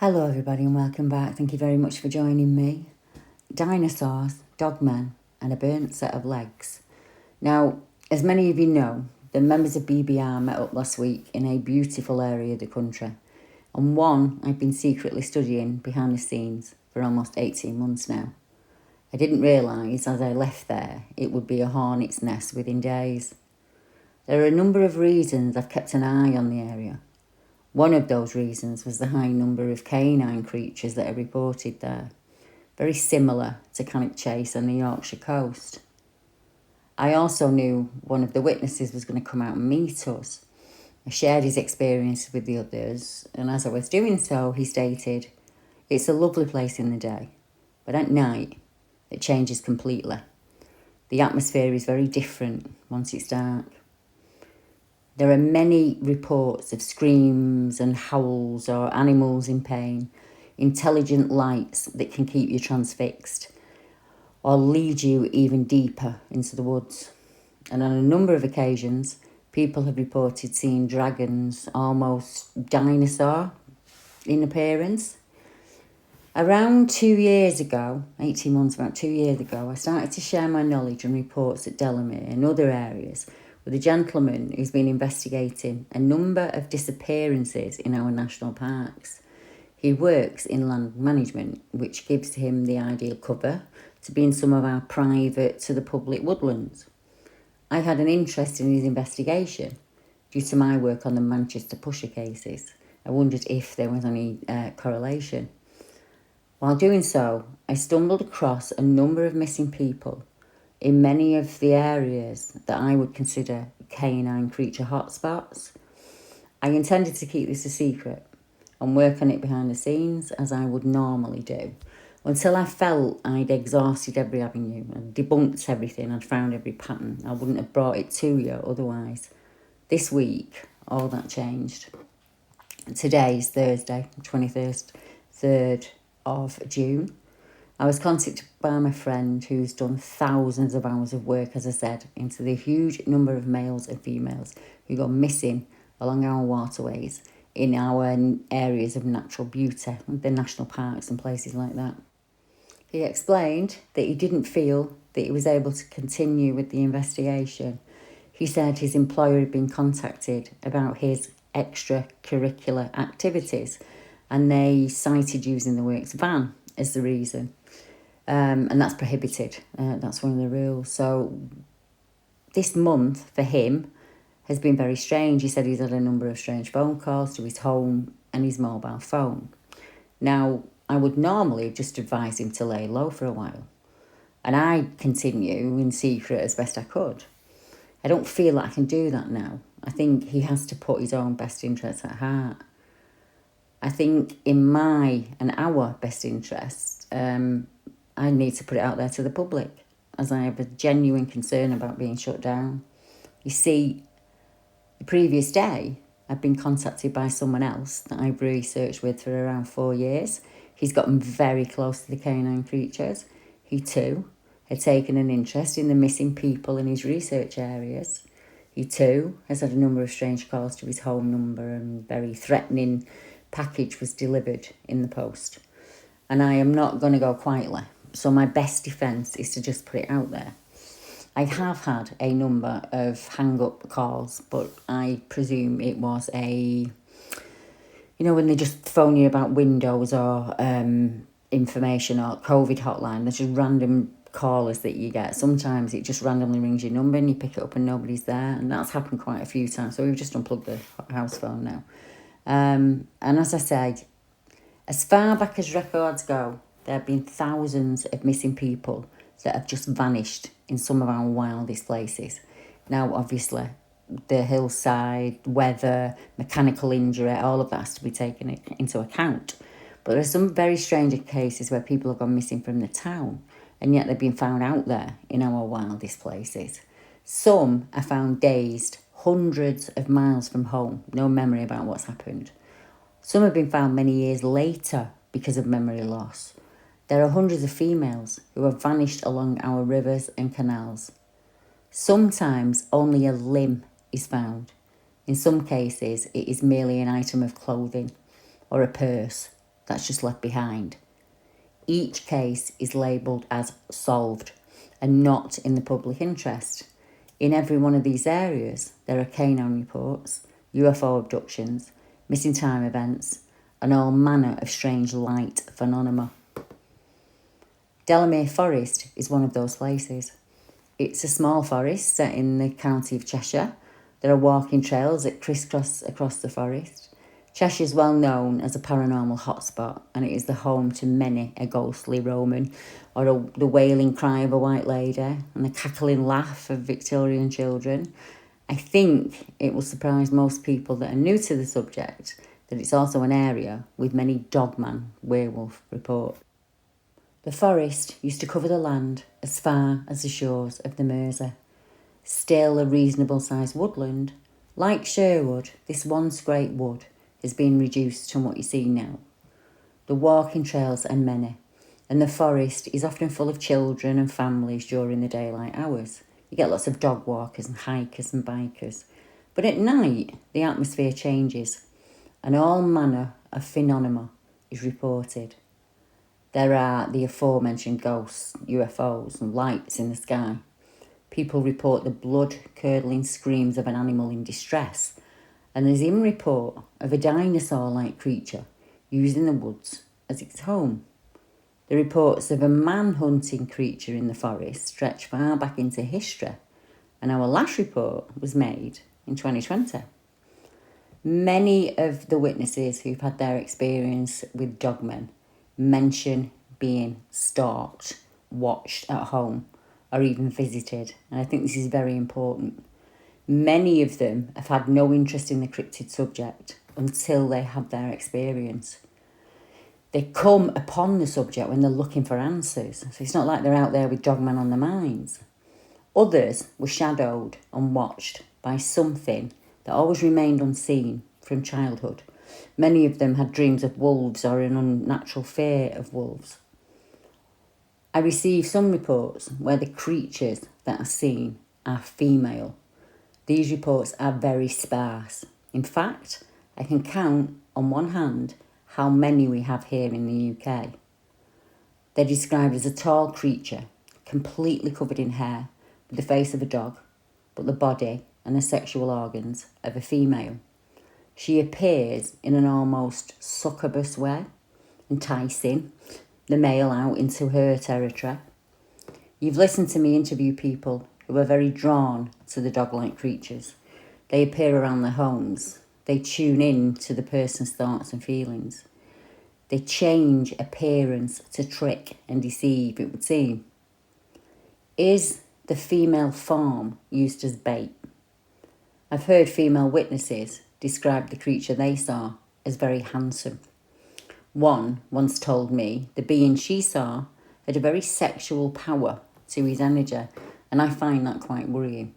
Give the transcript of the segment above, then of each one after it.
Hello everybody and welcome back. Thank you very much for joining me. Dinosaurs, dogmen and a burnt set of legs. Now, as many of you know, the members of BBR met up last week in a beautiful area of the country, and one I've been secretly studying behind the scenes for almost 18 months now. I didn't realise as I left there it would be a hornet's nest within days. There are a number of reasons I've kept an eye on the area. One of those reasons was the high number of canine creatures that are reported there, very similar to Cannock Chase on the Yorkshire coast. I also knew one of the witnesses was going to come out and meet us. I shared his experience with the others, and as I was doing so, he stated, "It's a lovely place in the day, but at night, it changes completely. The atmosphere is very different once it's dark. There are many reports of screams and howls or animals in pain, intelligent lights that can keep you transfixed or lead you even deeper into the woods. And on a number of occasions, people have reported seeing dragons almost dinosaur in appearance. Around 2 years ago, 18 months, about 2 years ago, I started to share my knowledge and reports at Delamere and other areas with a gentleman who's been investigating a number of disappearances in our national parks. He works in land management, which gives him the ideal cover to be in some of our private to the public woodlands. I had an interest in his investigation due to my work on the Manchester Pusher cases. I wondered if there was any correlation. While doing so, I stumbled across a number of missing people in many of the areas that I would consider canine creature hotspots. I intended to keep this a secret and work on it behind the scenes as I would normally do, until I felt I'd exhausted every avenue and debunked everything. I'd found every pattern. I wouldn't have brought it to you otherwise. This week, all that changed. Today is Thursday, 3rd of June. I was contacted by my friend who's done thousands of hours of work, as I said, into the huge number of males and females who go missing along our waterways in our areas of natural beauty, the national parks and places like that. He explained that he didn't feel that he was able to continue with the investigation. He said his employer had been contacted about his extracurricular activities and they cited using the works van as the reason. And that's prohibited. That's one of the rules. So this month for him has been very strange. He said he's had a number of strange phone calls to his home and his mobile phone. Now, I would normally just advise him to lay low for a while. And I continue in secret as best I could. I don't feel that I can do that now. I think he has to put his own best interests at heart. I think in my and our best interest, I need to put it out there to the public as I have a genuine concern about being shut down. You see, the previous day, I've been contacted by someone else that I've researched with for around 4 years. He's gotten very close to the canine creatures. He too had taken an interest in the missing people in his research areas. He too has had a number of strange calls to his home number and very threatening package was delivered in the post. And I am not going to go quietly. So my best defence is to just put it out there. I have had a number of hang-up calls, but I presume it was when they just phone you about windows or information or COVID hotline, there's just random callers that you get. Sometimes it just randomly rings your number and you pick it up and nobody's there. And that's happened quite a few times. So we've just unplugged the house phone now. And as I said, as far back as records go, there have been thousands of missing people that have just vanished in some of our wildest places. Now, obviously, the hillside, weather, mechanical injury, all of that has to be taken into account. But there are some very strange cases where people have gone missing from the town, and yet they've been found out there in our wildest places. Some are found dazed, hundreds of miles from home, no memory about what's happened. Some have been found many years later because of memory loss. There are hundreds of females who have vanished along our rivers and canals. Sometimes only a limb is found. In some cases, it is merely an item of clothing or a purse. that's just left behind. Each case is labelled as solved and not in the public interest. In every one of these areas, there are canine reports, UFO abductions, missing time events, and all manner of strange light phenomena. Delamere Forest is one of those places. It's a small forest set in the county of Cheshire. There are walking trails that criss-cross across the forest. Cheshire is well known as a paranormal hotspot, and it is the home to many a ghostly Roman, or the wailing cry of a white lady, and the cackling laugh of Victorian children. I think it will surprise most people that are new to the subject that it's also an area with many Dogman werewolf reports. The forest used to cover the land as far as the shores of the Mersey. Still a reasonable sized woodland, like Sherwood, this once great wood has been reduced to what you see now. The walking trails are many, and the forest is often full of children and families during the daylight hours. You get lots of dog walkers and hikers and bikers. But at night, the atmosphere changes, and all manner of phenomena is reported. There are the aforementioned ghosts, UFOs, and lights in the sky. People report the blood-curdling screams of an animal in distress, and there's even report of a dinosaur-like creature using the woods as its home. The reports of a man-hunting creature in the forest stretch far back into history, and our last report was made in 2020. Many of the witnesses who've had their experience with Dogmen mention being stalked, watched at home, or even visited, and I think this is very important. Many of them have had no interest in the cryptid subject until they have their experience. They come upon the subject when they're looking for answers, so it's not like they're out there with Dogman on their minds. Others were shadowed and watched by something that always remained unseen from childhood. Many of them had dreams of wolves or an unnatural fear of wolves. I received some reports where the creatures that are seen are female. These reports are very sparse. In fact, I can count on one hand how many we have here in the UK. They're described as a tall creature, completely covered in hair, with the face of a dog, but the body and the sexual organs of a female. She appears in an almost succubus way, enticing the male out into her territory. You've listened to me interview people who are very drawn to the dog-like creatures. They appear around their homes. They tune in to the person's thoughts and feelings. They change appearance to trick and deceive, it would seem. Is the female form used as bait? I've heard female witnesses describe the creature they saw as very handsome. One once told me the being she saw had a very sexual power to his energy, and I find that quite worrying.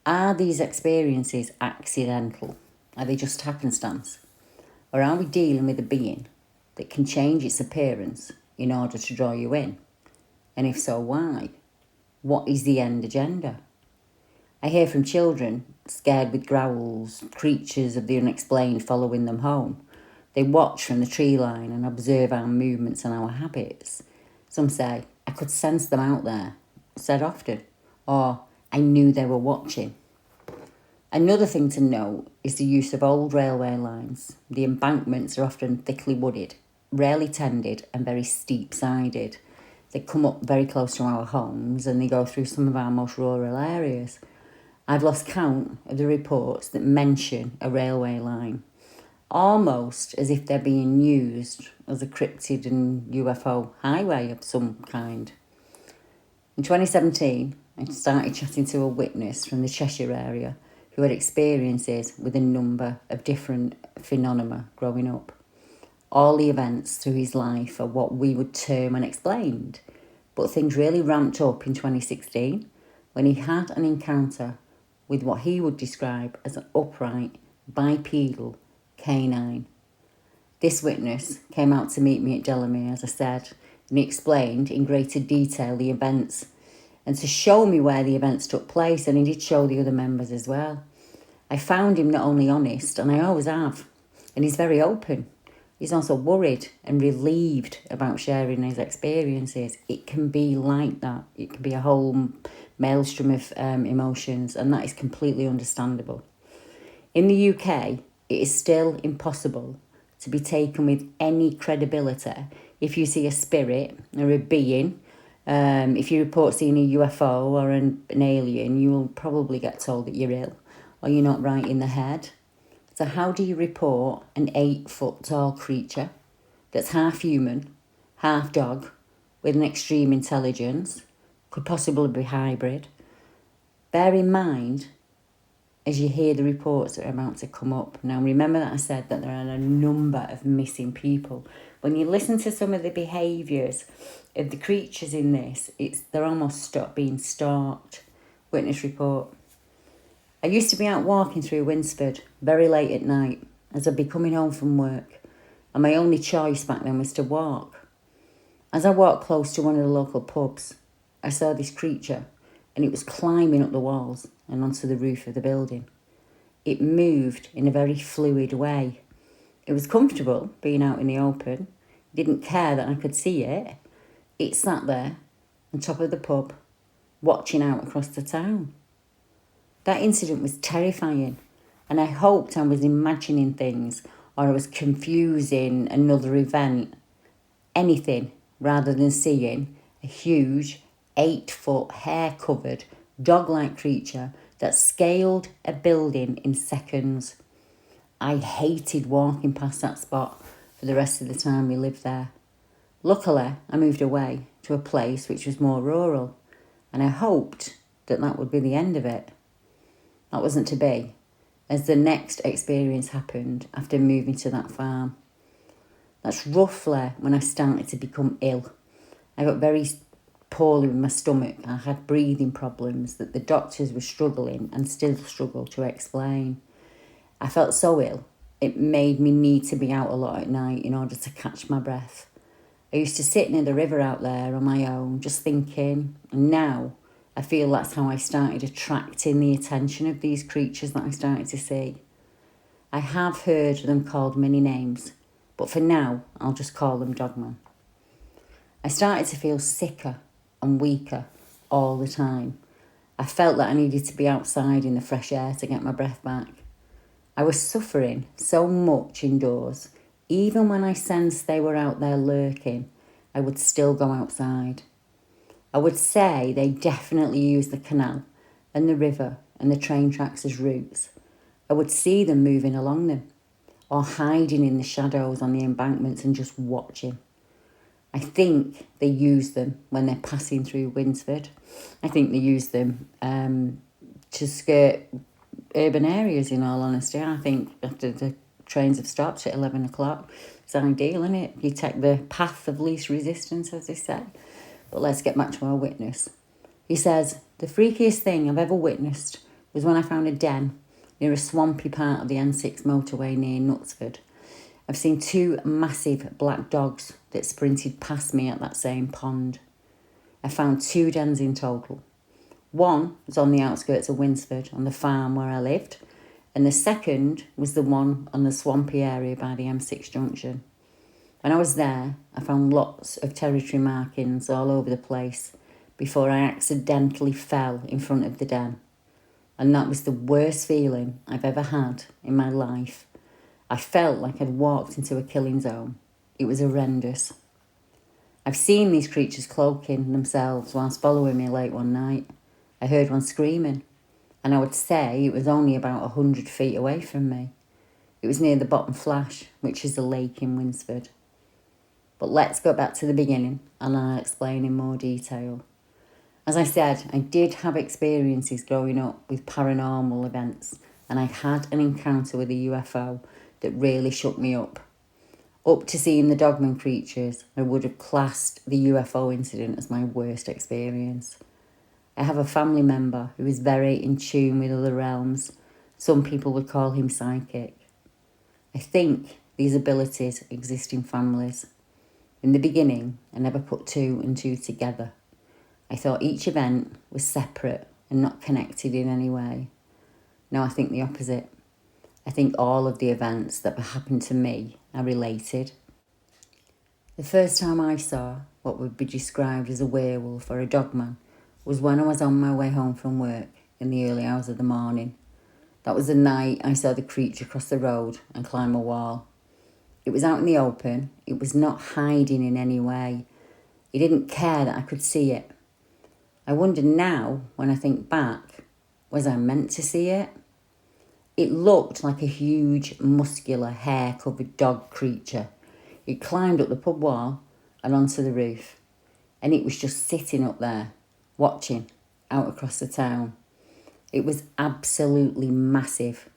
Are these experiences accidental? Are they just happenstance? Or are we dealing with a being that can change its appearance in order to draw you in? And if so, why? What is the end agenda? I hear from children scared with growls, creatures of the unexplained following them home. They watch from the tree line and observe our movements and our habits. Some say, I could sense them out there, said often, or I knew they were watching. Another thing to note is the use of old railway lines. The embankments are often thickly wooded, rarely tended and very steep-sided. They come up very close to our homes and they go through some of our most rural areas. I've lost count of the reports that mention a railway line, almost as if they're being used as a cryptid and UFO highway of some kind. In 2017, I started chatting to a witness from the Cheshire area who had experiences with a number of different phenomena growing up. All the events through his life are what we would term unexplained, but things really ramped up in 2016 when he had an encounter with what he would describe as an upright, bipedal canine. This witness came out to meet me at Delamere, as I said, and he explained in greater detail the events and to show me where the events took place, and he did show the other members as well. I found him not only honest, and I always have, and he's very open. He's also worried and relieved about sharing his experiences. It can be like that. It can be a whole maelstrom of emotions, and that is completely understandable. In the UK, it is still impossible to be taken with any credibility if you see a spirit or a being. If you report seeing a UFO or an alien, you will probably get told that you're ill or you're not right in the head. So how do you report an 8-foot tall creature that's half human, half dog, with an extreme intelligence, could possibly be hybrid? Bear in mind, as you hear the reports that are about to come up. Now, remember that I said that there are a number of missing people. When you listen to some of the behaviours of the creatures in this, they're almost being stalked. Witness report. I used to be out walking through Winsford very late at night as I'd be coming home from work, and my only choice back then was to walk. As I walked close to one of the local pubs, I saw this creature, and it was climbing up the walls and onto the roof of the building. It moved in a very fluid way. It was comfortable being out in the open. It didn't care that I could see it. It sat there on top of the pub, watching out across the town. That incident was terrifying, and I hoped I was imagining things or I was confusing another event, anything, rather than seeing a huge 8-foot hair-covered dog-like creature that scaled a building in seconds. I hated walking past that spot for the rest of the time we lived there. Luckily, I moved away to a place which was more rural, and I hoped that that would be the end of it. That wasn't to be, as the next experience happened after moving to that farm. That's roughly when I started to become ill. I got very poorly with my stomach. I had breathing problems that the doctors were struggling and still struggle to explain. I felt so ill, it made me need to be out a lot at night in order to catch my breath. I used to sit near the river out there on my own, just thinking, and now I feel that's how I started attracting the attention of these creatures that I started to see. I have heard them called many names, but for now, I'll just call them Dogman. I started to feel sicker and weaker all the time. I felt that I needed to be outside in the fresh air to get my breath back. I was suffering so much indoors. Even when I sensed they were out there lurking, I would still go outside. I would say they definitely used the canal and the river and the train tracks as routes. I would see them moving along them or hiding in the shadows on the embankments and just watching. I think they use them when they're passing through Winsford. I think they use them to skirt urban areas, in all honesty. I think after the trains have stopped at 11 o'clock, it's ideal, isn't it? You take the path of least resistance, as they say. But let's get back to our witness. He says, the freakiest thing I've ever witnessed was when I found a den near a swampy part of the N6 motorway near Knutsford. I've seen 2 massive black dogs that sprinted past me at that same pond. I found 2 dens in total. One was on the outskirts of Winsford, on the farm where I lived, and the second was the one on the swampy area by the M6 junction. When I was there, I found lots of territory markings all over the place before I accidentally fell in front of the den. And that was the worst feeling I've ever had in my life. I felt like I'd walked into a killing zone. It was horrendous. I've seen these creatures cloaking themselves whilst following me late one night. I heard one screaming, and I would say it was only about 100 feet away from me. It was near the Bottom Flash, which is a lake in Winsford. But let's go back to the beginning, and I'll explain in more detail. As I said, I did have experiences growing up with paranormal events, and I had an encounter with a UFO that really shook me up. Up to seeing the Dogman creatures, I would have classed the UFO incident as my worst experience. I have a family member who is very in tune with other realms. Some people would call him psychic. I think these abilities exist in families. In the beginning, I never put 2 and 2 together. I thought each event was separate and not connected in any way. Now I think the opposite. I think all of the events that happened to me I related. The first time I saw what would be described as a werewolf or a dogman was when I was on my way home from work in the early hours of the morning. That was the night I saw the creature cross the road and climb a wall. It was out in the open. It was not hiding in any way. It didn't care that I could see it. I wonder now, when I think back, was I meant to see it? It looked like a huge, muscular, hair-covered dog creature. It climbed up the pub wall and onto the roof, and it was just sitting up there, watching out across the town. It was absolutely massive.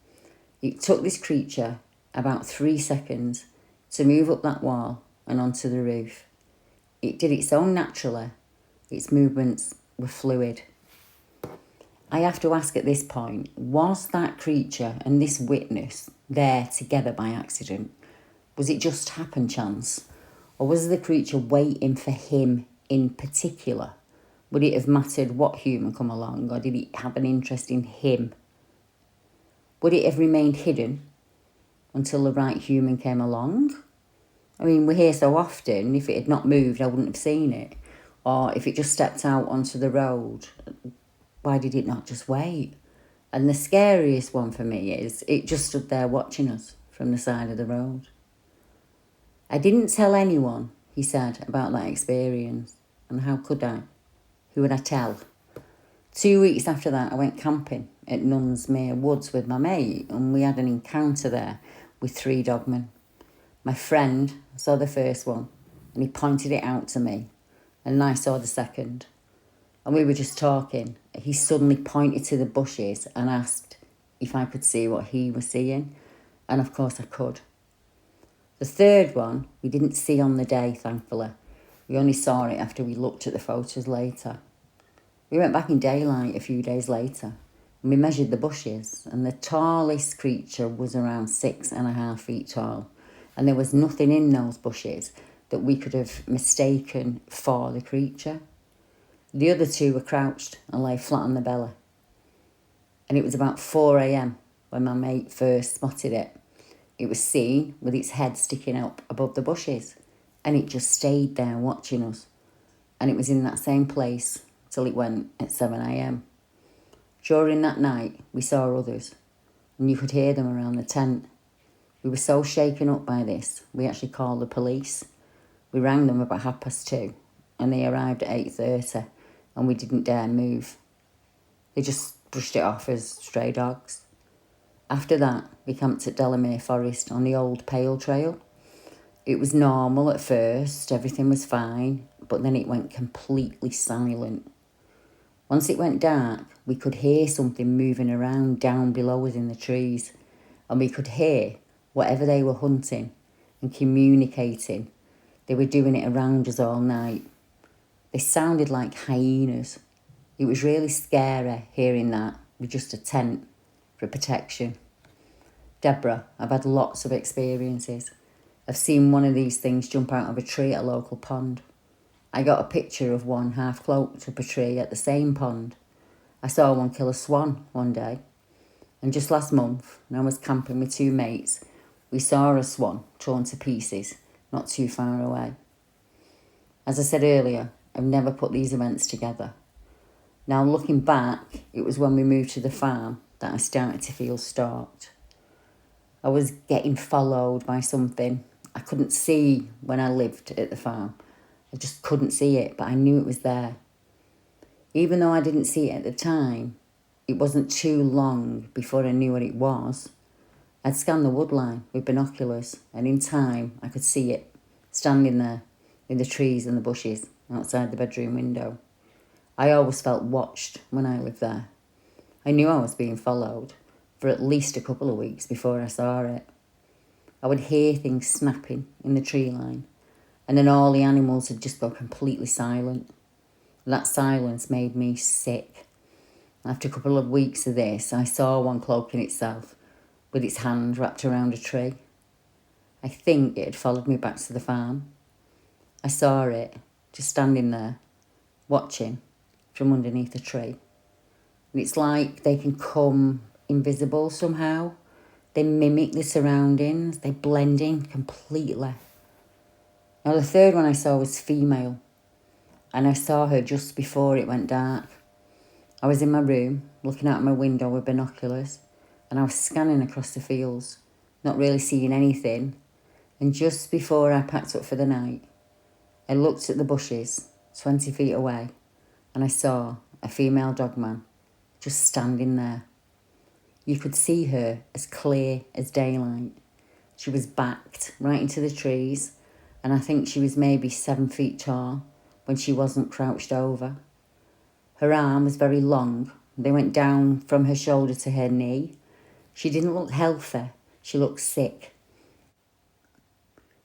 It took this creature about 3 seconds to move up that wall and onto the roof. It did it so naturally. Its movements were fluid. I have to ask at this point, was that creature and this witness there together by accident? Was it just happen chance? Or was the creature waiting for him in particular? Would it have mattered what human come along, or did it have an interest in him? Would it have remained hidden until the right human came along? I mean, we're here so often, if it had not moved, I wouldn't have seen it. Or if it just stepped out onto the road, why did it not just wait? And the scariest one for me is it just stood there watching us from the side of the road. I didn't tell anyone, he said, about that experience. And how could I? Who would I tell? 2 weeks after that, I went camping at Nunsmere Woods with my mate, and we had an encounter there with 3 dogmen. My friend saw the first one, and he pointed it out to me, and I saw the second. And we were just talking. He suddenly pointed to the bushes and asked if I could see what he was seeing, and of course I could. The third one we didn't see on the day, thankfully. We only saw it after we looked at the photos later. We went back in daylight a few days later, and we measured the bushes, and the tallest creature was around 6.5 feet tall, and there was nothing in those bushes that we could have mistaken for the creature. The other 2 were crouched and lay flat on the belly. And it was about 4 a.m. when my mate first spotted it. It was seen with its head sticking up above the bushes, and it just stayed there watching us. And it was in that same place till it went at 7 a.m. During that night, we saw others, and you could hear them around the tent. We were so shaken up by this, we actually called the police. We rang them about 2:30, and they arrived at 8:30, and we didn't dare move. They just brushed it off as stray dogs. After that, we camped at Delamere Forest on the old Pale Trail. It was normal at first, everything was fine, but then it went completely silent. Once it went dark, we could hear something moving around down below us in the trees, and we could hear whatever they were hunting and communicating. They were doing it around us all night. They sounded like hyenas. It was really scary hearing that with just a tent for protection. Deborah, I've had lots of experiences. I've seen one of these things jump out of a tree at a local pond. I got a picture of one half cloaked up a tree at the same pond. I saw one kill a swan one day. And just last month, when I was camping with 2 mates, we saw a swan torn to pieces not too far away. As I said earlier, I've never put these events together. Now looking back, it was when we moved to the farm that I started to feel stalked. I was getting followed by something I couldn't see when I lived at the farm. I just couldn't see it, but I knew it was there. Even though I didn't see it at the time, it wasn't too long before I knew what it was. I'd scanned the woodline with binoculars, and in time I could see it, standing there in the trees and the bushes outside the bedroom window. I always felt watched when I lived there. I knew I was being followed for at least a couple of weeks before I saw it. I would hear things snapping in the tree line, and then all the animals would just go completely silent. That silence made me sick. After a couple of weeks of this, I saw one cloaking itself with its hand wrapped around a tree. I think it had followed me back to the farm. I saw it just standing there, watching from underneath a tree. And it's like they can come invisible somehow, They mimic the surroundings. They blend in completely. Now, the third one I saw was female, and I saw her just before it went dark. I was in my room, looking out my window with binoculars, and I was scanning across the fields, not really seeing anything. And just before I packed up for the night, I looked at the bushes 20 feet away, and I saw a female dogman just standing there. You could see her as clear as daylight. She was backed right into the trees, and I think she was maybe 7 feet tall when she wasn't crouched over. Her arm was very long. They went down from her shoulder to her knee. She didn't look healthy. She looked sick.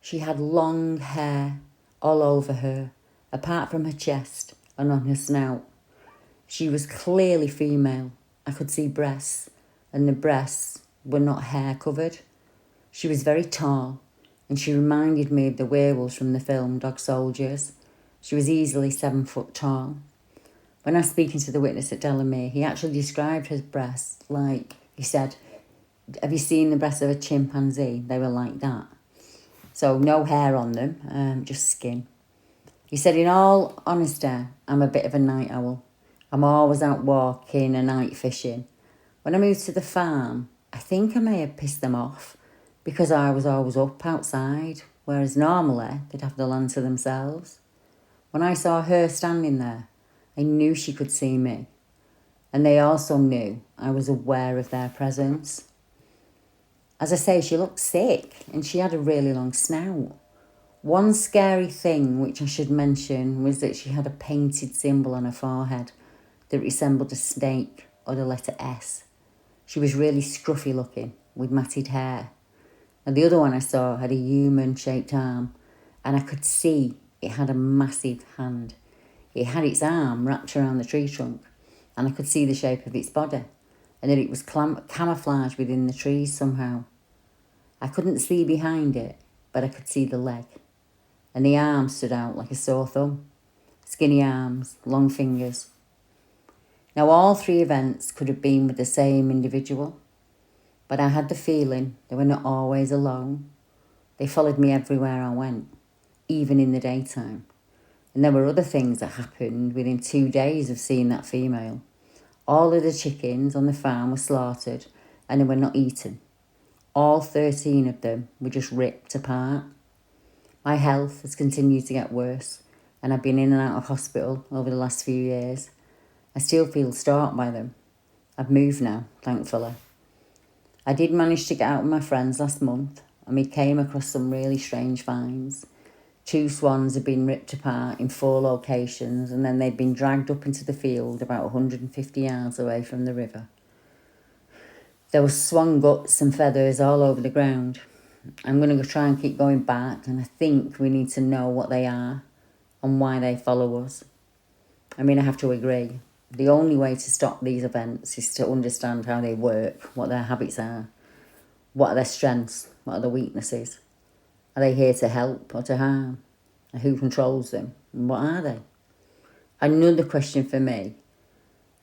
She had long hair all over her, apart from her chest and on her snout. She was clearly female. I could see breasts, and the breasts were not hair covered. She was very tall, and she reminded me of the werewolves from the film Dog Soldiers. She was easily 7 foot tall. When I was speaking to the witness at Delamere, he actually described her breasts like, he said, have you seen the breasts of a chimpanzee? They were like that. So no hair on them, just skin. He said, in all honesty, I'm a bit of a night owl. I'm always out walking and night fishing. When I moved to the farm, I think I may have pissed them off because I was always up outside, whereas normally they'd have the land to themselves. When I saw her standing there, I knew she could see me, and they also knew I was aware of their presence. As I say, she looked sick, and she had a really long snout. One scary thing which I should mention was that she had a painted symbol on her forehead that resembled a snake or the letter S. She was really scruffy looking, with matted hair. And the other one I saw had a human-shaped arm, and I could see it had a massive hand. It had its arm wrapped around the tree trunk, and I could see the shape of its body, and that it was camouflaged within the trees somehow. I couldn't see behind it, but I could see the leg, and the arm stood out like a sore thumb. Skinny arms, long fingers. Now, all three events could have been with the same individual, but I had the feeling they were not always alone. They followed me everywhere I went, even in the daytime. And there were other things that happened within 2 days of seeing that female. All of the chickens on the farm were slaughtered and they were not eaten. All 13 of them were just ripped apart. My health has continued to get worse, and I've been in and out of hospital over the last few years. I still feel stalked by them. I've moved now, thankfully. I did manage to get out with my friends last month, and we came across some really strange finds. 2 swans had been ripped apart in 4 locations, and then they'd been dragged up into the field about 150 yards away from the river. There were swan guts and feathers all over the ground. I'm going to try and keep going back, and I think we need to know what they are and why they follow us. I mean, I have to agree. The only way to stop these events is to understand how they work, what their habits are, what are their strengths, what are their weaknesses. Are they here to help or to harm? And who controls them? And what are they? Another question for me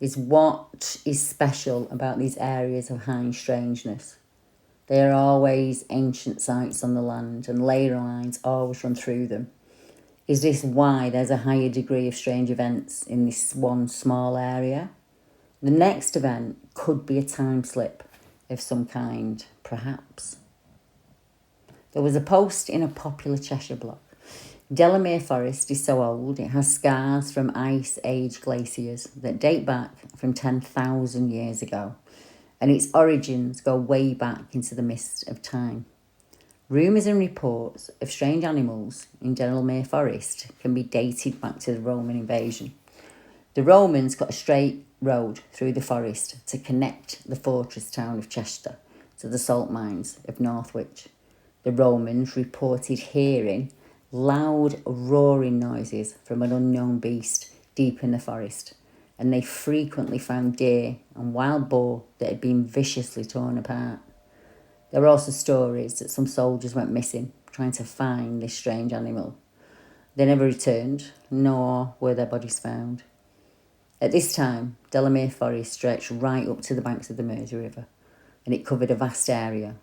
is, what is special about these areas of high strangeness? They are always ancient sites on the land, and ley lines always run through them. Is this why there's a higher degree of strange events in this one small area? The next event could be a time slip of some kind, perhaps. There was a post in a popular Cheshire blog. Delamere Forest is so old it has scars from Ice Age glaciers that date back from 10,000 years ago, and its origins go way back into the mist of time. Rumours and reports of strange animals in Delamere Forest can be dated back to the Roman invasion. The Romans got a straight road through the forest to connect the fortress town of Cheshire to the salt mines of Northwich. The Romans reported hearing loud roaring noises from an unknown beast deep in the forest, and they frequently found deer and wild boar that had been viciously torn apart. There were also stories that some soldiers went missing trying to find this strange animal. They never returned, nor were their bodies found. At this time, Delamere Forest stretched right up to the banks of the Mersey River. and it covered a vast area.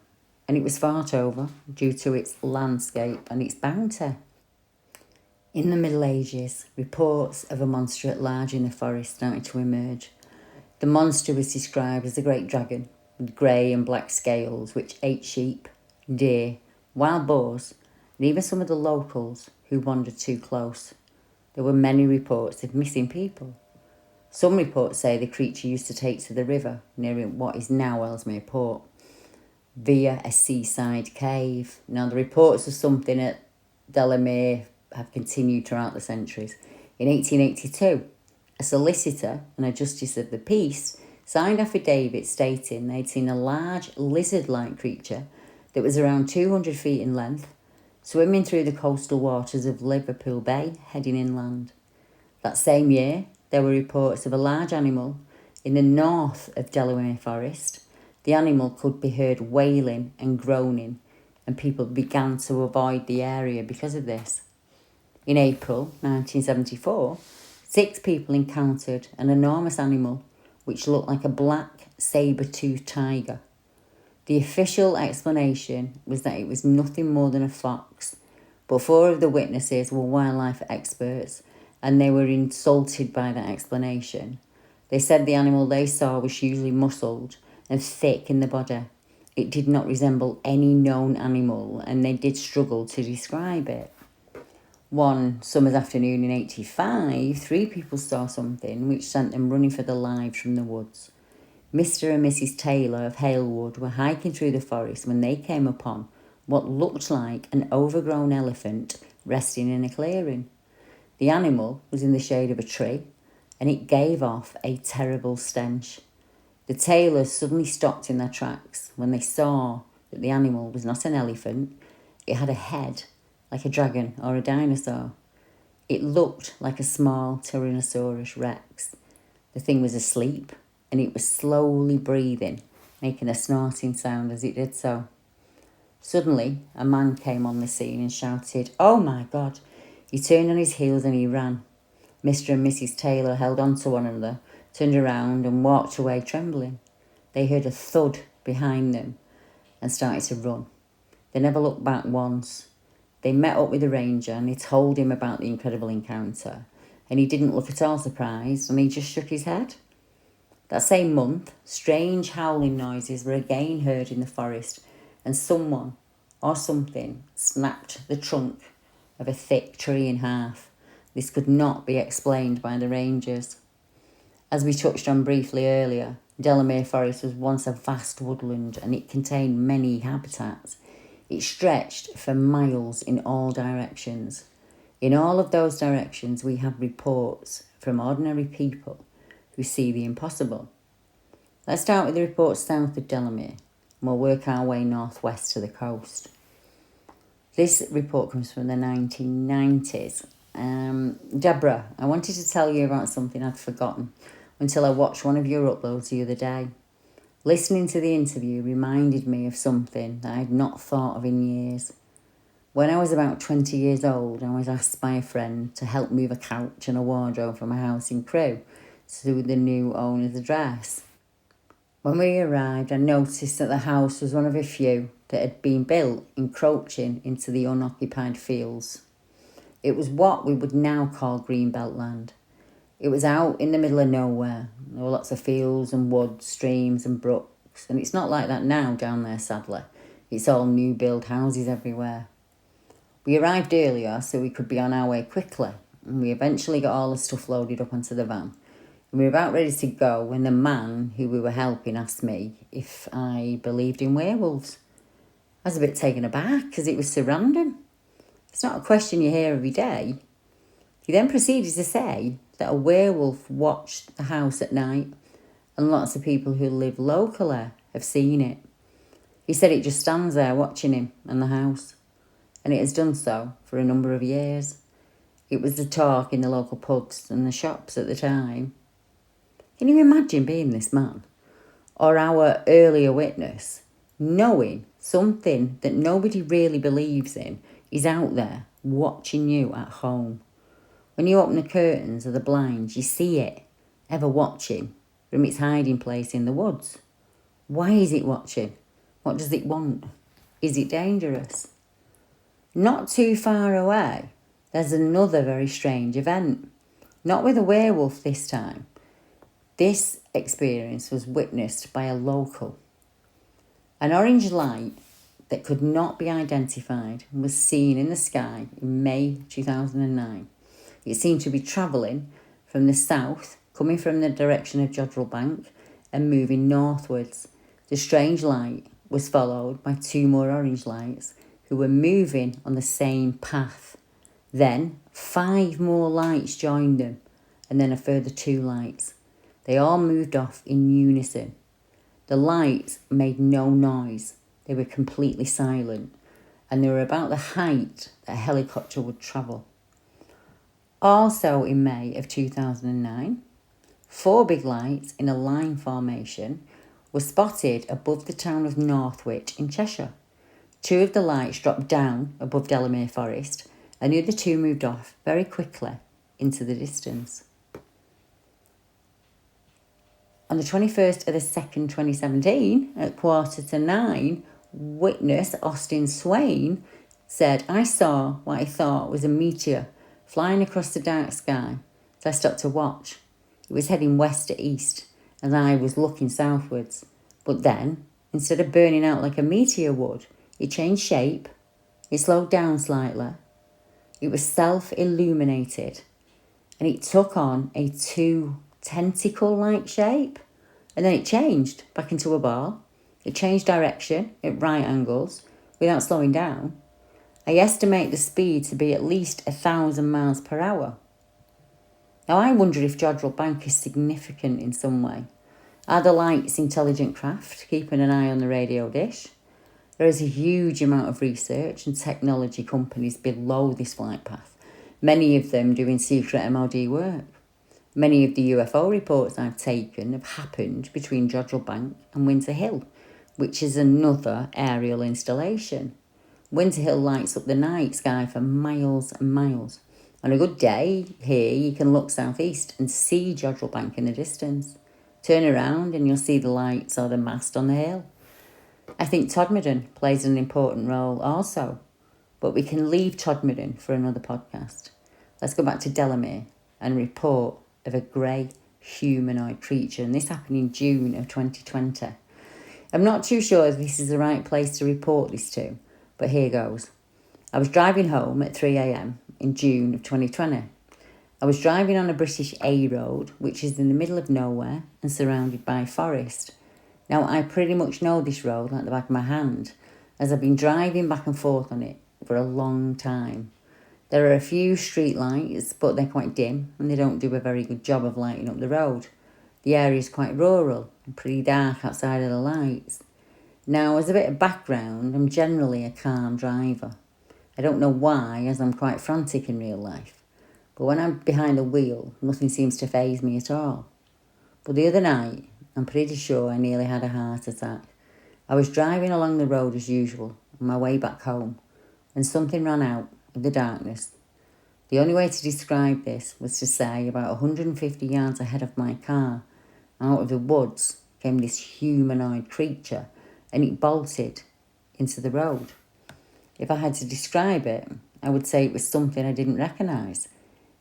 And it was fought over due to its landscape and its bounty. In the Middle Ages, reports of a monster at large in the forest started to emerge. The monster was described as a great dragon with grey and black scales which ate sheep, deer, wild boars, and even some of the locals who wandered too close. There were many reports of missing people. Some reports say the creature used to take to the river near what is now Ellesmere Port via a seaside cave. Now, the reports of something at Delamere have continued throughout the centuries. In 1882, a solicitor and a justice of the peace signed affidavits stating they'd seen a large lizard-like creature that was around 200 feet in length, swimming through the coastal waters of Liverpool Bay, heading inland. That same year, there were reports of a large animal in the north of Delamere Forest. The animal could be heard wailing and groaning, and people began to avoid the area because of this. In April 1974, 6 people encountered an enormous animal which looked like a black saber-toothed tiger. The official explanation was that it was nothing more than a fox, but 4 of the witnesses were wildlife experts and they were insulted by that explanation. They said the animal they saw was hugely muscled and thick in the body. It did not resemble any known animal and they did struggle to describe it. One summer's afternoon in 1985, 3 people saw something which sent them running for their lives from the woods. Mr. and Mrs. Taylor of Halewood were hiking through the forest when they came upon what looked like an overgrown elephant resting in a clearing. The animal was in the shade of a tree and it gave off a terrible stench. The Taylors suddenly stopped in their tracks when they saw that the animal was not an elephant. It had a head like a dragon or a dinosaur. It looked like a small Tyrannosaurus Rex. The thing was asleep and it was slowly breathing, making a snorting sound as it did so. Suddenly, a man came on the scene and shouted, "Oh my God!" He turned on his heels and he ran. Mr. and Mrs. Taylor held on to one another, turned around and walked away trembling. They heard a thud behind them and started to run. They never looked back once. They met up with the ranger and he told him about the incredible encounter, and he didn't look at all surprised and he just shook his head. That same month, strange howling noises were again heard in the forest and someone or something snapped the trunk of a thick tree in half. This could not be explained by the rangers. As we touched on briefly earlier, Delamere Forest was once a vast woodland and it contained many habitats. It stretched for miles in all directions. In all of those directions, we have reports from ordinary people who see the impossible. Let's start with the reports south of Delamere, and we'll work our way northwest to the coast. This report comes from the 1990s. Deborah, I wanted to tell you about something I'd forgotten until I watched one of your uploads the other day. Listening to the interview reminded me of something that I had not thought of in years. When I was about 20 years old, I was asked by a friend to help move a couch and a wardrobe from a house in Crewe to the new owner's address. When we arrived, I noticed that the house was one of a few that had been built encroaching into the unoccupied fields. It was what we would now call greenbelt land. It was out in the middle of nowhere. There were lots of fields and woods, streams and brooks, and it's not like that now down there, sadly. It's all new build houses everywhere. We arrived earlier so we could be on our way quickly, and we eventually got all the stuff loaded up onto the van. And we were about ready to go when the man who we were helping asked me if I believed in werewolves. I was a bit taken aback because it was so random. It's not a question you hear every day. He then proceeded to say that a werewolf watched the house at night and lots of people who live locally have seen it. He said it just stands there watching him and the house, and it has done so for a number of years. It was the talk in the local pubs and the shops at the time. Can you imagine being this man, or our earlier witness, knowing something that nobody really believes in is out there watching you at home? When you open the curtains or the blinds, you see it, ever watching from its hiding place in the woods. Why is it watching? What does it want? Is it dangerous? Not too far away, there's another very strange event. Not with a werewolf this time. This experience was witnessed by a local. An orange light that could not be identified was seen in the sky in May 2009. It seemed to be travelling from the south, coming from the direction of Jodrell Bank and moving northwards. The strange light was followed by 2 more orange lights who were moving on the same path. Then 5 more lights joined them, and then a further 2 lights. They all moved off in unison. The lights made no noise. They were completely silent, and they were about the height that a helicopter would travel. Also in May of 2009, 4 big lights in a line formation were spotted above the town of Northwich in Cheshire. 2 of the lights dropped down above Delamere Forest, and the other 2 moved off very quickly into the distance. On the 21st of the 2nd, 2017, at 8:45, witness Austin Swain said, "I saw what I thought was a meteor flying across the dark sky, so I stopped to watch. It was heading west to east, and I was looking southwards. But then, instead of burning out like a meteor would, it changed shape. It slowed down slightly. It was self-illuminated, and it took on a 2 tentacle-like shape, and then it changed back into a ball. It changed direction at right angles without slowing down. I estimate the speed to be at least 1,000 miles per hour. Now I wonder if Jodrell Bank is significant in some way. Are the lights intelligent craft, keeping an eye on the radio dish? There is a huge amount of research and technology companies below this flight path, many of them doing secret MOD work. Many of the UFO reports I've taken have happened between Jodrell Bank and Winter Hill, which is another aerial installation. Winter Hill lights up the night sky for miles and miles. On a good day here, you can look southeast and see Jodrell Bank in the distance. Turn around and you'll see the lights or the mast on the hill. I think Todmorden plays an important role also, but we can leave Todmorden for another podcast. Let's go back to Delamere and report of a grey humanoid creature, and this happened in June of 2020. I'm not too sure if this is the right place to report this to, but here goes. I was driving home at 3 a.m. in June of 2020. I was driving on a British A road, which is in the middle of nowhere and surrounded by forest. Now, I pretty much know this road like the back of my hand, as I've been driving back and forth on it for a long time. There are a few street lights, but they're quite dim and they don't do a very good job of lighting up the road. The area is quite rural and pretty dark outside of the lights. Now, as a bit of background, I'm generally a calm driver. I don't know why, as I'm quite frantic in real life. But when I'm behind the wheel, nothing seems to faze me at all. But the other night, I'm pretty sure I nearly had a heart attack. I was driving along the road as usual, on my way back home, when something ran out of the darkness. The only way to describe this was to say about 150 yards ahead of my car, out of the woods, came this humanoid creature, and it bolted into the road. If I had to describe it, I would say it was something I didn't recognise.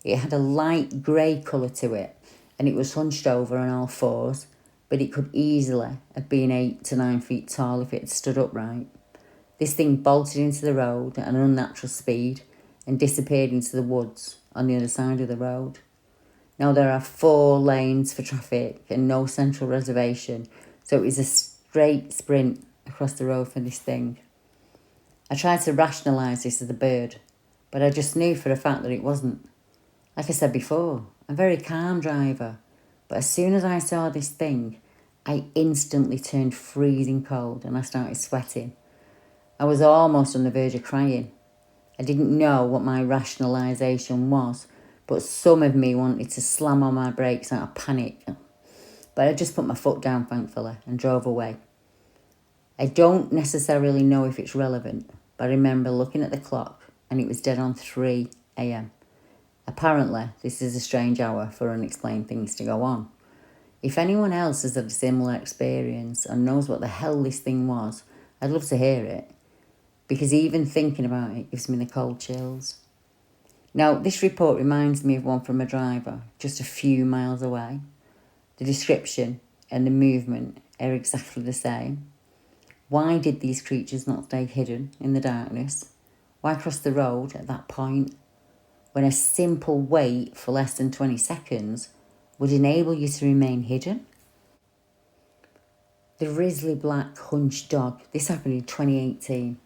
It had a light grey colour to it, and it was hunched over on all fours, but it could easily have been 8 to 9 feet tall if it had stood upright. This thing bolted into the road at an unnatural speed and disappeared into the woods on the other side of the road. Now, there are 4 lanes for traffic and no central reservation, so it was a straight sprint across the road for this thing. I tried to rationalise this as a bird, but I just knew for a fact that it wasn't. Like I said before, I'm a very calm driver, but as soon as I saw this thing, I instantly turned freezing cold and I started sweating. I was almost on the verge of crying. I didn't know what my rationalisation was, but some of me wanted to slam on my brakes out of panic. But I just put my foot down, thankfully, and drove away. I don't necessarily know if it's relevant, but I remember looking at the clock and it was dead on 3 a.m. Apparently, this is a strange hour for unexplained things to go on. If anyone else has had a similar experience and knows what the hell this thing was, I'd love to hear it, because even thinking about it gives me the cold chills. Now, this report reminds me of one from a driver just a few miles away. The description and the movement are exactly the same. Why did these creatures not stay hidden in the darkness? Why cross the road at that point, when a simple wait for less than 20 seconds would enable you to remain hidden? The grizzly black hunched dog. This happened in 2018.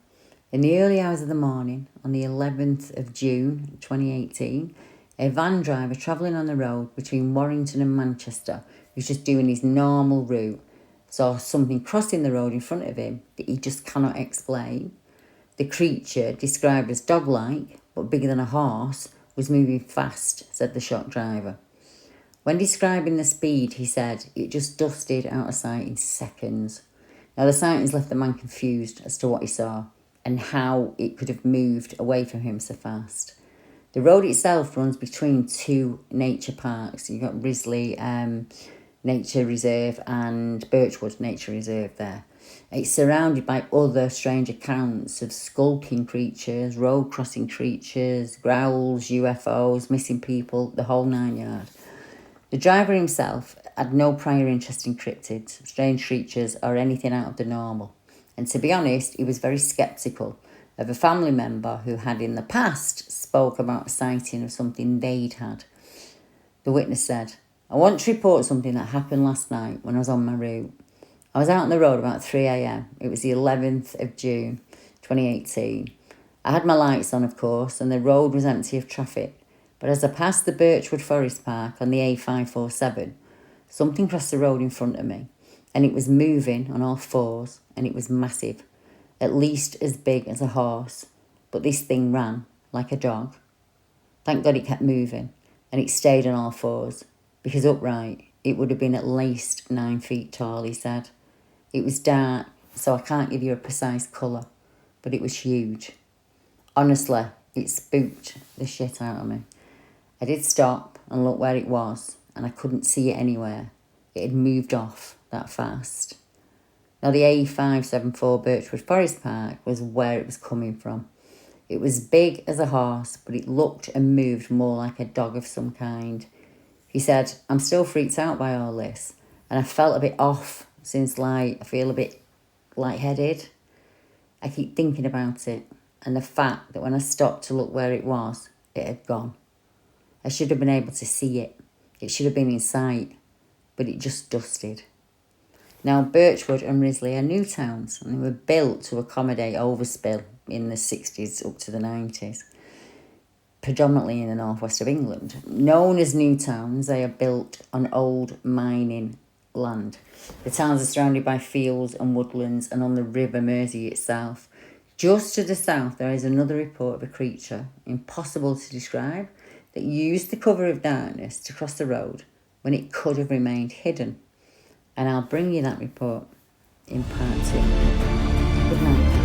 In the early hours of the morning, on the 11th of June 2018, a van driver travelling on the road between Warrington and Manchester, who's just doing his normal route, saw something crossing the road in front of him that he just cannot explain. The creature, described as dog-like, but bigger than a horse, was moving fast, said the shock driver. When describing the speed, he said it just dusted out of sight in seconds. Now, the sightings left the man confused as to what he saw and how it could have moved away from him so fast. The road itself runs between two nature parks. You've got Risley Nature Reserve and Birchwood Nature Reserve there. It's surrounded by other strange accounts of skulking creatures, road-crossing creatures, growls, UFOs, missing people, the whole 9 yards. The driver himself had no prior interest in cryptids, strange creatures, or anything out of the normal. And to be honest, he was very sceptical of a family member who had in the past spoke about a sighting of something they'd had. The witness said, "I want to report something that happened last night when I was on my route. I was out on the road about 3 a.m. It was the 11th of June, 2018. I had my lights on, of course, and the road was empty of traffic. But as I passed the Birchwood Forest Park on the A547, something crossed the road in front of me, and it was moving on all fours, and it was massive, at least as big as a horse, but this thing ran like a dog. Thank God it kept moving, and it stayed on all fours, because upright, it would have been at least 9 feet tall," he said. "It was dark, so I can't give you a precise colour, but it was huge. Honestly, it spooked the shit out of me. I did stop and look where it was, and I couldn't see it anywhere. It had moved off that fast." Now, the A574 Birchwood Forest Park was where it was coming from. It was big as a horse, but it looked and moved more like a dog of some kind. He said, "I'm still freaked out by all this, and I felt a bit off since, I feel a bit lightheaded. I keep thinking about it, and the fact that when I stopped to look where it was, it had gone. I should have been able to see it. It should have been in sight, but it just dusted." Now, Birchwood and Risley are new towns, and they were built to accommodate overspill in the 60s up to the 90s, predominantly in the northwest of England. Known as new towns, they are built on old mining land. The towns are surrounded by fields and woodlands and on the River Mersey itself. Just to the south, there is another report of a creature, impossible to describe, that used the cover of darkness to cross the road when it could have remained hidden. And I'll bring you that report in part 2. Good night.